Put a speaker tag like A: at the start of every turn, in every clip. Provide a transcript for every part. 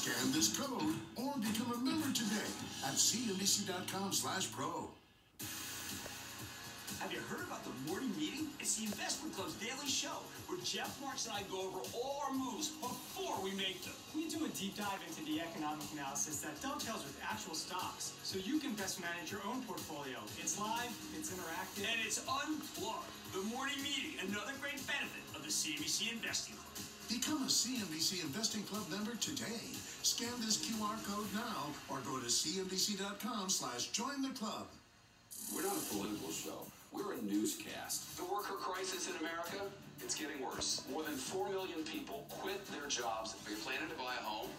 A: Scan this code or become a member today at cnbc.com/pro.
B: Have you heard about the morning meeting? It's the Investment Club's daily show where Jeff Marks and I go over all our moves before we make them.
C: We do a deep dive into the economic analysis that dovetails with actual stocks, so you can best manage your own portfolio. It's live, it's interactive,
B: and it's unplugged. The morning meeting, another great benefit of the CNBC Investing Club.
A: Become a CNBC Investing Club member today. Scan this QR code now or go to cnbc.com/join the club.
D: We're not a political show. We're a newscast.
E: The worker crisis in America, it's getting worse. More than 4 million people quit their jobs. Are you planning to buy a home?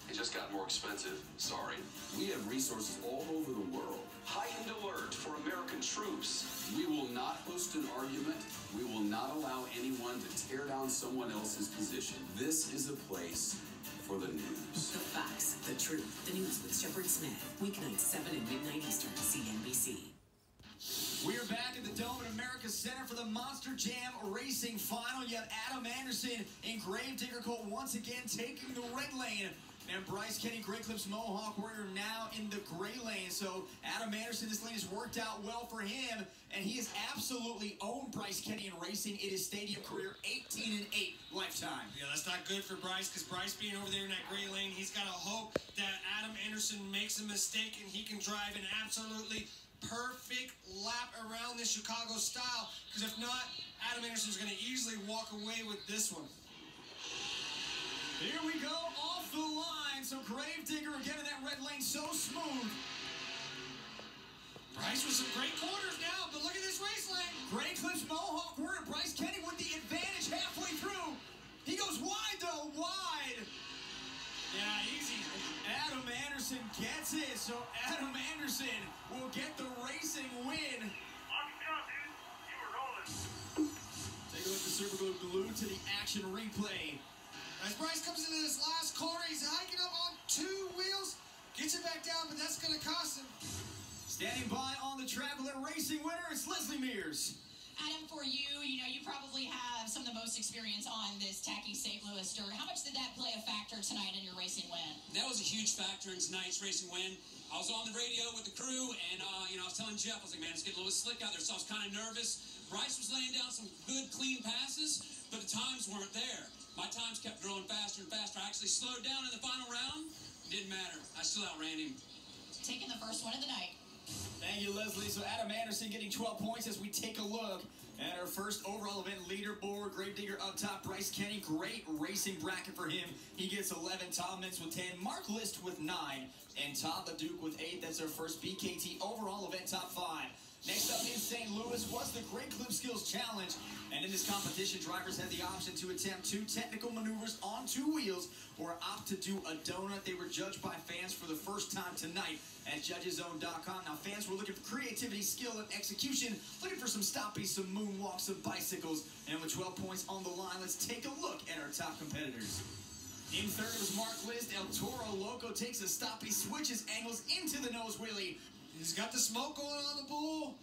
E: It just got more expensive. Sorry.
D: We have resources all over the world.
E: Heightened alert for American troops.
D: We will not host an argument. We will not allow anyone to tear down someone else's position. This is a place for the news.
F: The facts, the truth, the news with Shepard Smith. Weeknights 7 and midnight Eastern, CNBC.
G: We're back at the Dome at America's Center for the Monster Jam Racing Final. You have Adam Anderson in Gravedigger Colt once again taking the red lane. And Bryce Kenny, Great Clips Mohawk Warrior now in the gray lane. So Adam Anderson, this lane has worked out well for him. And he has absolutely owned Bryce Kenny in racing in his stadium career, 18-8 lifetime.
H: Yeah, that's not good for Bryce, because Bryce being over there in that gray lane, he's got to hope that Adam Anderson makes a mistake and he can drive an absolutely perfect lap around the Chicago style, because if not, Adam Anderson's going to easily walk away with this one.
G: Here we go, off the line. So Gravedigger again in that red lane, so smooth.
H: Bryce with some great corners now, but look at this race lane.
G: Great Clips Mohawk Warrior, Bryce Kenny with the advantage halfway through. He goes wide though, wide.
H: Yeah, easy.
G: Adam Anderson gets it, so Adam Anderson will get the racing win.
I: Lock it down, dude. You were rolling.
G: Take a look at Super Glue glued to the action replay.
H: As Bryce comes into this last corner, he's hiking up on 2 wheels, gets it back down, but that's going to cost him.
G: Standing by on the track with a racing winner, it's Leslie Mears.
J: Adam, for you know, you probably have some of the most experience on this tacky St. Louis dirt. How much did that play a factor tonight in your racing win?
K: That was a huge factor in tonight's racing win. I was on the radio with the crew, and, I was telling Jeff, I was like, man, it's getting a little slick out there, so I was kind of nervous. Bryce was laying down some good, clean passes, but the times weren't there. My times kept growing faster and faster. I actually slowed down in the final round. Didn't matter. I still outran him.
J: Taking the first one of the night.
G: Thank you, Leslie. So Adam Anderson getting 12 points as we take a look at our first overall event leaderboard. Gravedigger up top, Bryce Kenny, great racing bracket for him. He gets 11, Tom Mintz with 10, Mark List with 9, and Todd the Duke with 8. That's our first BKT overall event top 5. Next up in St. Louis was the Great Clip Skills Challenge. And in this competition, drivers had the option to attempt 2 technical maneuvers on 2 wheels or opt to do a donut. They were judged by fans for the first time tonight at judgeszone.com. Now, fans were looking for creativity, skill, and execution, looking for some stoppies, some moonwalks, some bicycles. And with 12 points on the line, let's take a look at our top competitors. In third was Mark List. El Toro Loco takes a stoppie, switches angles into the nose wheelie.
H: He's got the smoke going on the bull.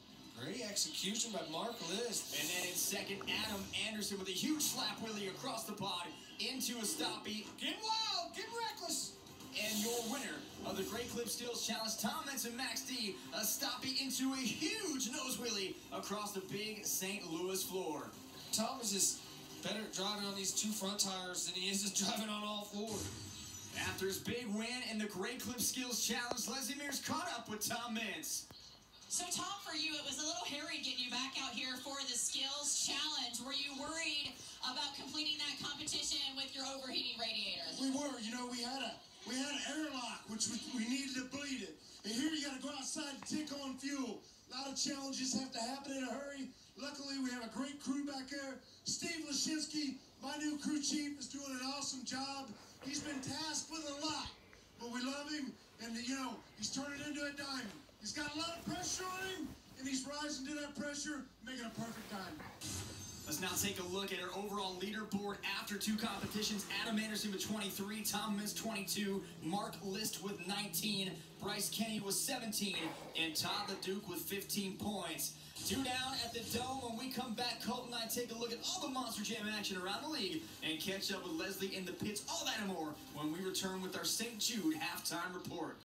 H: Great execution by Mark List.
G: And then in second, Adam Anderson with a huge slap wheelie across the pod into a stoppie.
H: Get wild, get reckless.
G: And your winner of the Great Clip Skills Challenge, Tom Mintz and Max D, a stoppie into a huge nose wheelie across the big St. Louis floor.
H: Tom is just better at driving on these 2 front tires than he is at driving on all 4.
G: After his big win in the Great Clip Skills Challenge, Leslie Mears caught up with Tom Mintz.
J: So, Tom, for you, it was a little hairy getting you back out here for the Skills Challenge. Were you worried about completing that competition with your overheating radiator?
L: We were. You know, we had an airlock, which we needed to bleed it. And here you got to go outside to tick on fuel. A lot of challenges have to happen in a hurry. Luckily, we have a great crew back there. Steve Lashinsky, my new crew chief, is doing an awesome job. He's been tasked with a lot, but we love him, and, you know, he's turning into a diamond. He's got a lot of pressure on him, and he's rising to that pressure, making a perfect diamond.
G: Let's now take a look at our overall leaderboard after 2 competitions. Adam Anderson with 23, Tom Mintz 22, Mark List with 19, Bryce Kenny with 17, and Todd LeDuc with 15 points. 2 down at the Dome. When we come back, Colton and I take a look at all the Monster Jam action around the league and catch up with Leslie in the pits, all that and more, when we return with our St. Jude halftime report.